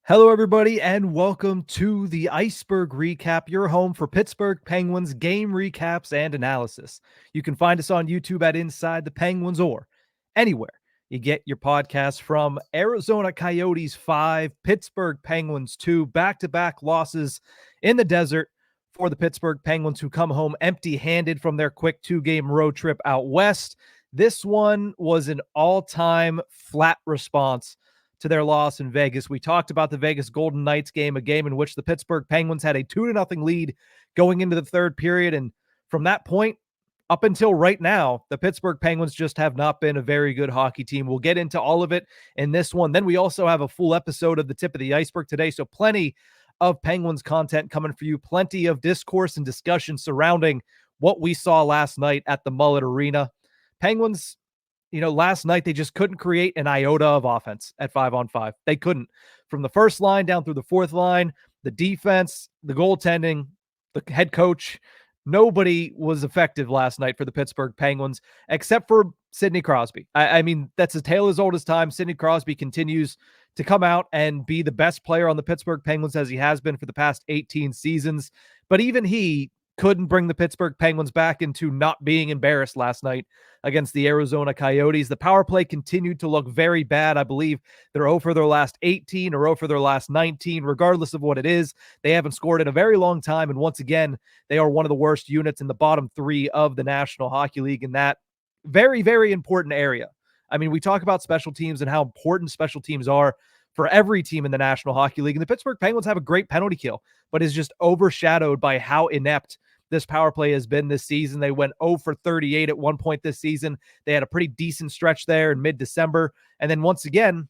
Hello, everybody, and welcome to the Ice-Burgh Recap, your home for Pittsburgh Penguins game recaps and analysis. You can find us on YouTube at Inside the Penguins or anywhere you get your podcasts from. Arizona Coyotes 5, Pittsburgh Penguins 2, back-to-back losses in the desert for the Pittsburgh Penguins, who come home empty-handed from their quick two-game road trip out west. This one was an all-time flat response to their loss in Vegas. We talked about the Vegas Golden Knights game, a game in which the Pittsburgh Penguins had a 2-0 lead going into the third period. And from that point up until right now, the Pittsburgh Penguins just have not been a very good hockey team. We'll get into all of it in this one. Then we also have a full episode of the Tip of the Iceberg today. So plenty of Penguins content coming for you. Plenty of discourse and discussion surrounding what we saw last night at the Mullet Arena. Penguins, last night they just couldn't create an iota of offense at 5-on-5. They couldn't. From the first line down through the fourth line, the defense, the goaltending, the head coach, nobody was effective last night for the Pittsburgh Penguins, except for Sidney Crosby. I mean, that's a tale as old as time. Sidney Crosby continues to come out and be the best player on the Pittsburgh Penguins as he has been for the past 18 seasons. But even he couldn't bring the Pittsburgh Penguins back into not being embarrassed last night against the Arizona Coyotes. The power play continued to look very bad. I believe they're 0 for their last 18 or 0 for their last 19. Regardless of what it is, they haven't scored in a very long time. And once again, they are one of the worst units in the bottom three of the National Hockey League in that very, very important area. I mean, we talk about special teams and how important special teams are for every team in the National Hockey League. And the Pittsburgh Penguins have a great penalty kill, but is just overshadowed by how inept this power play has been this season. They went 0 for 38 at one point this season. They had a pretty decent stretch there in mid-December. And then once again,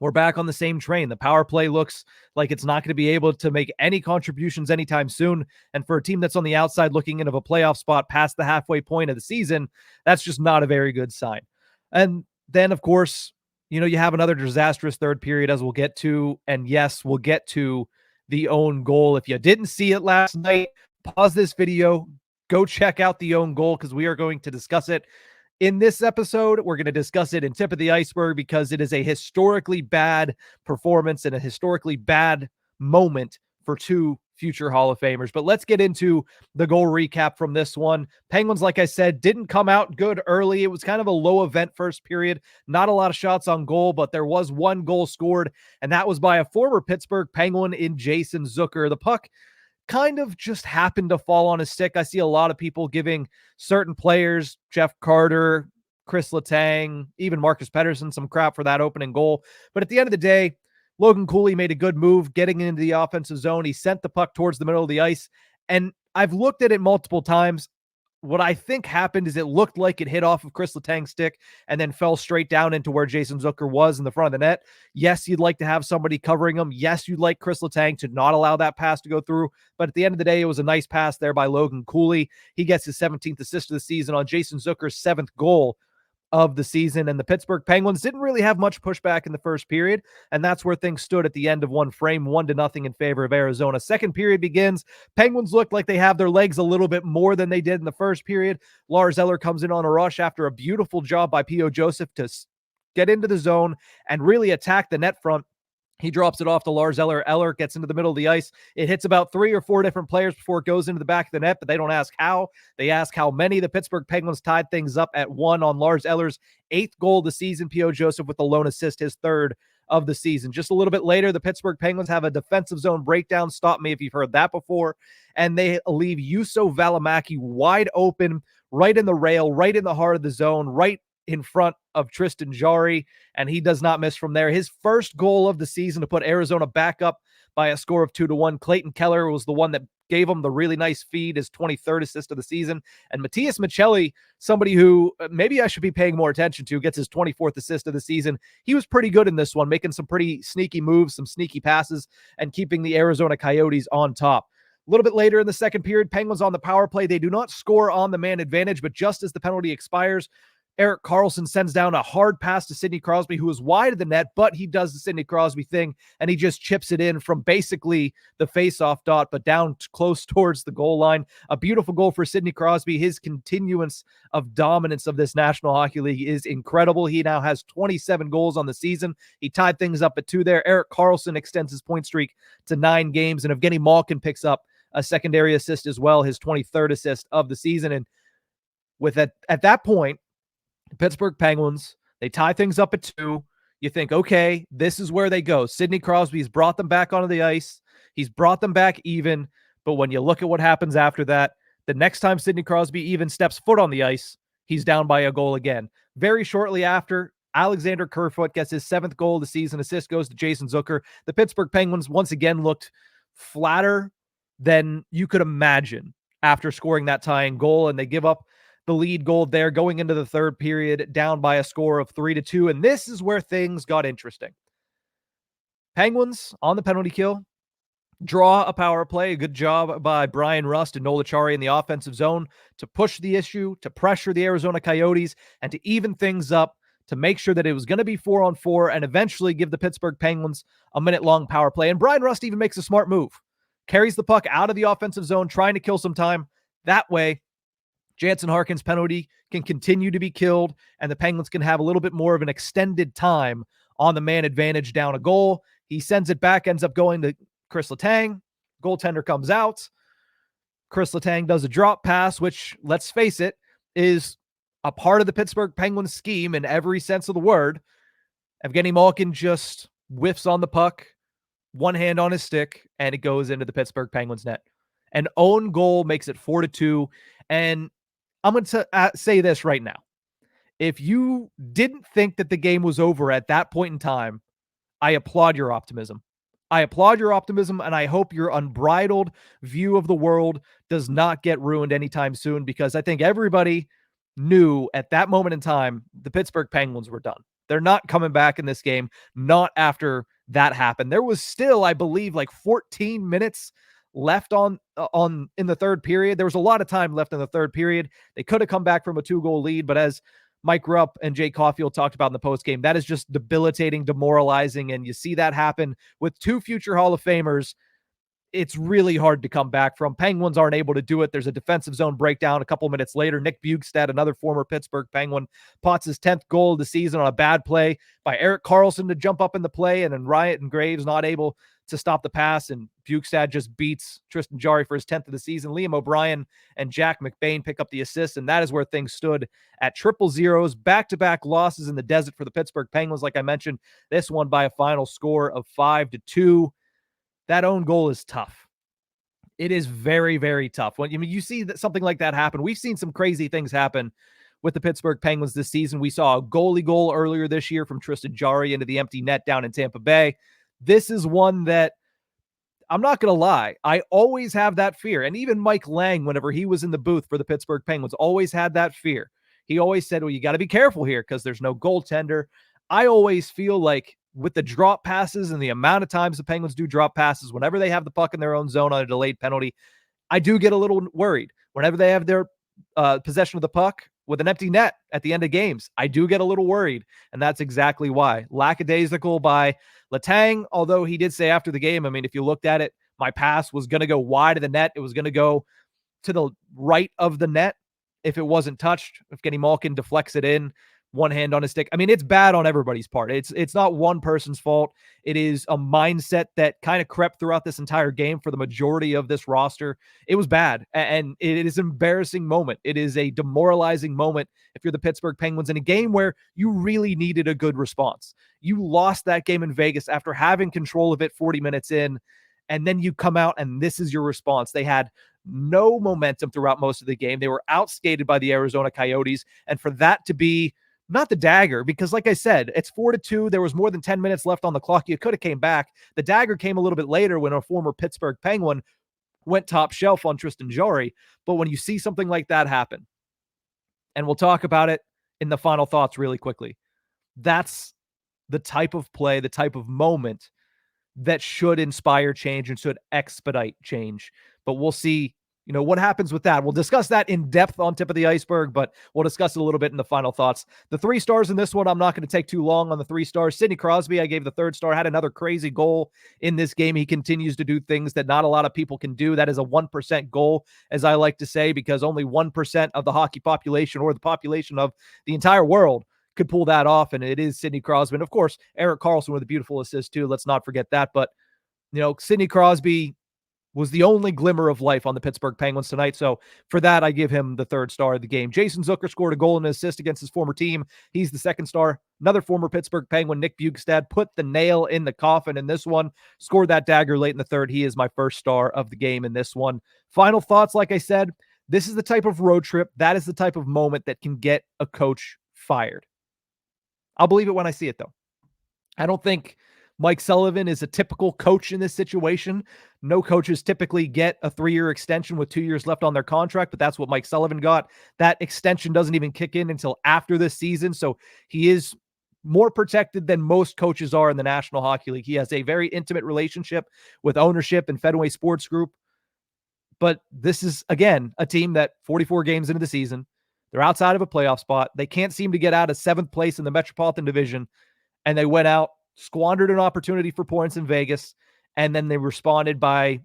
we're back on the same train. The power play looks like it's not going to be able to make any contributions anytime soon. And for a team that's on the outside looking into a playoff spot past the halfway point of the season, that's just not a very good sign. And then, of course, you have another disastrous third period, as we'll get to. And yes, we'll get to the own goal. If you didn't see it last night, pause this video, go check out the own goal, because we are going to discuss it in this episode. We're going to discuss it in Tip of the Iceberg because it is a historically bad performance and a historically bad moment for two future Hall of Famers. But let's get into the goal recap from this one. Penguins, like I said, didn't come out good early. It was kind of a low event first period. Not a lot of shots on goal, but there was one goal scored, and that was by a former Pittsburgh Penguin in Jason Zucker. The puck kind of just happened to fall on his stick. I see a lot of people giving certain players, Jeff Carter, Chris Letang, even Marcus Pettersson, some crap for that opening goal. But at the end of the day, Logan Cooley made a good move getting into the offensive zone. He sent the puck towards the middle of the ice. And I've looked at it multiple times. What I think happened is it looked like it hit off of Chris Letang's stick and then fell straight down into where Jason Zucker was in the front of the net. Yes, you'd like to have somebody covering him. Yes, you'd like Chris Letang to not allow that pass to go through. But at the end of the day, it was a nice pass there by Logan Cooley. He gets his 17th assist of the season on Jason Zucker's 7th goal of the season. And the Pittsburgh Penguins didn't really have much pushback in the first period, and that's where things stood at the end of one frame, 1-0 in favor of Arizona. Second period begins. Penguins look like they have their legs a little bit more than they did in the first period. Lars Eller comes in on a rush after a beautiful job by P.O. Joseph to get into the zone and really attack the net front. He drops it off to Lars Eller. Eller gets into the middle of the ice. It hits about 3 or 4 different players before it goes into the back of the net, but they don't ask how. They ask how many. The Pittsburgh Penguins tied things up at 1 on Lars Eller's 8th goal of the season. P.O. Joseph with the lone assist, his 3rd of the season. Just a little bit later, the Pittsburgh Penguins have a defensive zone breakdown. Stop me if you've heard that before. And they leave Juuso Valimaki wide open, right in the rail, right in the heart of the zone, right in front of Tristan Jarry, and he does not miss from there. His first goal of the season to put Arizona back up by a score of 2-1. Clayton Keller was the one that gave him the really nice feed, his 23rd assist of the season. And Matias Michelli, somebody who maybe I should be paying more attention to, gets his 24th assist of the season. He was pretty good in this one, making some pretty sneaky moves, some sneaky passes, and keeping the Arizona Coyotes on top. A little bit later in the second period, Penguins on the power play. They do not score on the man advantage, but just as the penalty expires, Erik Karlsson sends down a hard pass to Sidney Crosby, who is wide of the net, but he does the Sidney Crosby thing, and he just chips it in from basically the face-off dot, but down close towards the goal line. A beautiful goal for Sidney Crosby. His continuance of dominance of this National Hockey League is incredible. He now has 27 goals on the season. He tied things up at 2 there. Erik Karlsson extends his point streak to 9 games, and Evgeny Malkin picks up a secondary assist as well, his 23rd assist of the season. And with that, at that point, the Pittsburgh Penguins, they tie things up at 2. You think, okay, this is where they go. Sidney Crosby's brought them back onto the ice. He's brought them back even. But when you look at what happens after that, the next time Sidney Crosby even steps foot on the ice, he's down by a goal again. Very shortly after, Alexander Kerfoot gets his 7th goal of the season. Assist goes to Jason Zucker. The Pittsburgh Penguins once again looked flatter than you could imagine after scoring that tying goal, and they give up the lead goal there going into the 3rd period, down by a score of 3-2. And this is where things got interesting. Penguins on the penalty kill, draw a power play. A good job by Brian Rust and Noel Acciari in the offensive zone to push the issue, to pressure the Arizona Coyotes, and to even things up, to make sure that it was going to be 4-on-4 and eventually give the Pittsburgh Penguins a minute-long power play. And Brian Rust even makes a smart move. Carries the puck out of the offensive zone, trying to kill some time. That way, Jansen Harkin's penalty can continue to be killed, and the Penguins can have a little bit more of an extended time on the man advantage down a goal. He sends it back, ends up going to Chris Letang. Goaltender comes out. Chris Letang does a drop pass, which, let's face it, is a part of the Pittsburgh Penguins scheme in every sense of the word. Evgeny Malkin just whiffs on the puck, one hand on his stick, and it goes into the Pittsburgh Penguins net. An own goal makes it 4-2, and I'm going to say this right now. If you didn't think that the game was over at that point in time, I applaud your optimism. I applaud your optimism, and I hope your unbridled view of the world does not get ruined anytime soon, because I think everybody knew at that moment in time the Pittsburgh Penguins were done. They're not coming back in this game, not after that happened. There was still, I believe, like 14 minutes left in the 3rd period. There was a lot of time left in the 3rd period. They could have come back from a 2-goal lead, but as Mike Rupp and Jay Caulfield talked about in the postgame, that is just debilitating, demoralizing, and you see that happen with 2 future Hall of Famers. It's really hard to come back from. Penguins aren't able to do it. There's a defensive zone breakdown a couple minutes later. Nick Bjugstad, another former Pittsburgh Penguin, pots his 10th goal of the season on a bad play by Erik Karlsson to jump up in the play, and then Riot and Graves not able to stop the pass, and Bjugstad just beats Tristan Jarry for his 10th of the season. Liam O'Brien and Jack McBain pick up the assist, and that is where things stood at 0-0s, back-to-back losses in the desert for the Pittsburgh Penguins. Like I mentioned, this one by a final score of 5-2. That own goal is tough. It is very, very tough. When you see that something like that happen, we've seen some crazy things happen with the Pittsburgh Penguins this season. We saw a goalie goal earlier this year from Tristan Jarry into the empty net down in Tampa Bay. This is one that, I'm not going to lie, I always have that fear. And even Mike Lang, whenever he was in the booth for the Pittsburgh Penguins, always had that fear. He always said, well, you got to be careful here because there's no goaltender. I always feel like with the drop passes and the amount of times the Penguins do drop passes, whenever they have the puck in their own zone on a delayed penalty, I do get a little worried. Whenever they have their possession of the puck with an empty net at the end of games, I do get a little worried, and that's exactly why. Lackadaisical by Letang, although he did say after the game, I mean, if you looked at it, my pass was going to go wide of the net. It was going to go to the right of the net if it wasn't touched. If Evgeny Malkin deflects it in, one hand on his stick. I mean, it's bad on everybody's part. It's not one person's fault. It is a mindset that kind of crept throughout this entire game for the majority of this roster. It was bad, and it is an embarrassing moment. It is a demoralizing moment if you're the Pittsburgh Penguins in a game where you really needed a good response. You lost that game in Vegas after having control of it 40 minutes in, and then you come out and this is your response. They had no momentum throughout most of the game. They were outskated by the Arizona Coyotes, and for that to be not the dagger, because like I said, it's 4-2. There was more than 10 minutes left on the clock. You could have came back. The dagger came a little bit later when a former Pittsburgh Penguin went top shelf on Tristan Jarry. But when you see something like that happen, and we'll talk about it in the final thoughts really quickly, that's the type of play, the type of moment that should inspire change and should expedite change. But we'll see What happens with that? We'll discuss that in depth on Tip of the Iceberg, but we'll discuss it a little bit in the final thoughts. The 3 stars in this one, I'm not going to take too long on the 3 stars. Sidney Crosby, I gave the 3rd star, had another crazy goal in this game. He continues to do things that not a lot of people can do. That is a 1% goal, as I like to say, because only 1% of the hockey population or the population of the entire world could pull that off, and it is Sidney Crosby. And of course, Erik Karlsson with a beautiful assist too. Let's not forget that. But, Sidney Crosby was the only glimmer of life on the Pittsburgh Penguins tonight. So for that, I give him the 3rd star of the game. Jason Zucker scored a goal and an assist against his former team. He's the 2nd star. Another former Pittsburgh Penguin, Nick Bjugstad, put the nail in the coffin in this one, scored that dagger late in the 3rd. He is my 1st star of the game in this one. Final thoughts, like I said, this is the type of road trip, that is the type of moment that can get a coach fired. I'll believe it when I see it, though. I don't think Mike Sullivan is a typical coach in this situation. No coaches typically get a 3-year extension with 2 years left on their contract, but that's what Mike Sullivan got. That extension doesn't even kick in until after this season, so he is more protected than most coaches are in the National Hockey League. He has a very intimate relationship with ownership and Fenway Sports Group, but this is, again, a team that 44 games into the season, they're outside of a playoff spot. They can't seem to get out of 7th place in the Metropolitan Division, and they went out, squandered an opportunity for points in Vegas, and then they responded by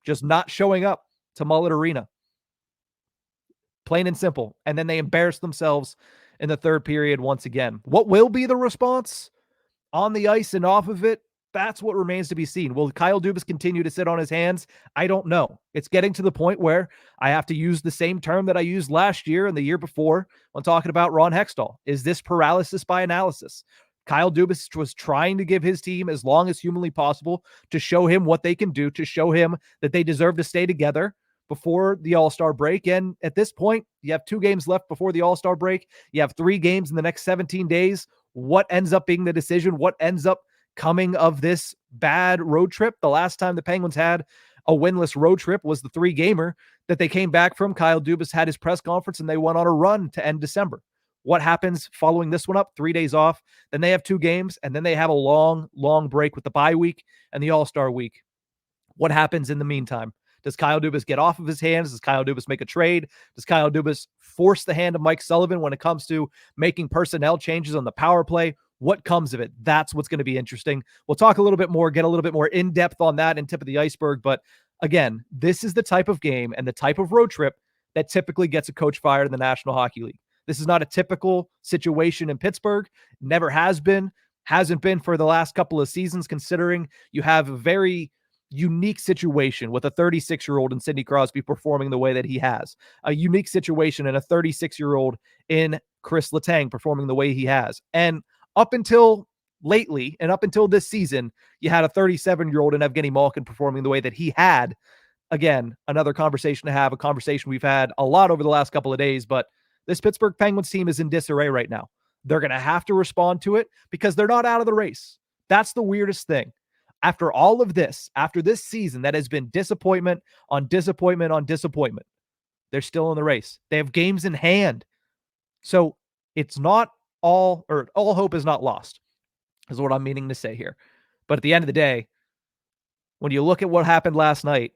just not showing up to Mullet Arena. Plain and simple. And then they embarrassed themselves in the 3rd period once again. What will be the response on the ice and off of it? That's what remains to be seen. Will Kyle Dubas continue to sit on his hands? I don't know. It's getting to the point where I have to use the same term that I used last year and the year before when talking about Ron Hextall. Is this paralysis by analysis? Kyle Dubas was trying to give his team as long as humanly possible to show him what they can do, to show him that they deserve to stay together before the All-Star break. And at this point, you have 2 games left before the All-Star break. You have 3 games in the next 17 days. What ends up being the decision? What ends up coming of this bad road trip? The last time the Penguins had a winless road trip was the 3-gamer that they came back from. Kyle Dubas had his press conference and they went on a run to end December. What happens following this one up? 3 days off. Then they have 2 games, and then they have a long, long break with the bye week and the All-Star week. What happens in the meantime? Does Kyle Dubas get off of his hands? Does Kyle Dubas make a trade? Does Kyle Dubas force the hand of Mike Sullivan when it comes to making personnel changes on the power play? What comes of it? That's what's going to be interesting. We'll talk a little bit more, get a little bit more in-depth on that in Tip of the Iceberg. But again, this is the type of game and the type of road trip that typically gets a coach fired in the National Hockey League. This is not a typical situation in Pittsburgh. Never has been. Hasn't been for the last couple of seasons, considering you have a very unique situation with a 36-year-old in Sidney Crosby performing the way that he has. A unique situation in a 36-year-old in Chris Letang performing the way he has. And up until lately, and up until this season, you had a 37-year-old in Evgeny Malkin performing the way that he had. Again, another conversation to have, a conversation we've had a lot over the last couple of days, but this Pittsburgh Penguins team is in disarray right now. They're going to have to respond to it because they're not out of the race. That's the weirdest thing. After all of this, after this season that has been disappointment on disappointment on disappointment, they're still in the race. They have games in hand. So it's not all hope is not lost, is what I'm meaning to say here. But at the end of the day, when you look at what happened last night,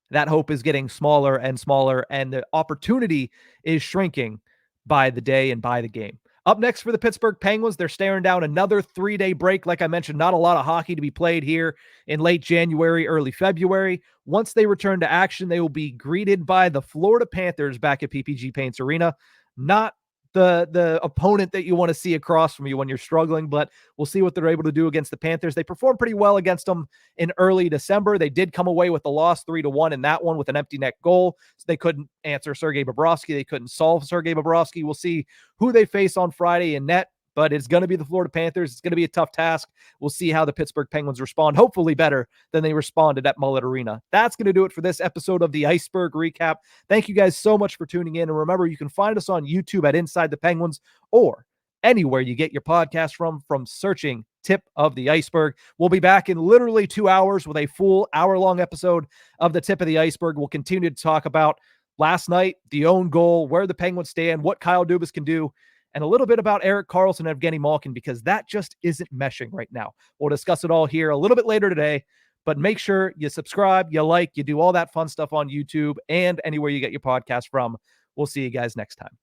that hope is getting smaller and smaller, and the opportunity is shrinking by the day and by the game. Up next for the Pittsburgh Penguins, they're staring down another 3-day break. Like I mentioned, not a lot of hockey to be played here in late January, early February. Once they return to action, they will be greeted by the Florida Panthers back at PPG Paints Arena. Not the opponent that you want to see across from you when you're struggling, but we'll see what they're able to do against the Panthers. They performed pretty well against them in early December. They did come away with the loss 3-1 in that one with an empty net goal. So they couldn't answer Sergei Bobrovsky. They couldn't solve Sergei Bobrovsky. We'll see who they face on Friday in net, but it's going to be the Florida Panthers. It's going to be a tough task. We'll see how the Pittsburgh Penguins respond, hopefully better than they responded at Mullet Arena. That's going to do it for this episode of the Ice-Burgh Recap. Thank you guys so much for tuning in. And remember, you can find us on YouTube at Inside the Penguins or anywhere you get your podcast from searching Tip of the Iceberg. We'll be back in literally 2 hours with a full hour-long episode of the Tip of the Iceberg. We'll continue to talk about last night, the own goal, where the Penguins stand, what Kyle Dubas can do, and a little bit about Erik Karlsson and Evgeny Malkin, because that just isn't meshing right now. We'll discuss it all here a little bit later today. But make sure you subscribe, you like, you do all that fun stuff on YouTube and anywhere you get your podcast from. We'll see you guys next time.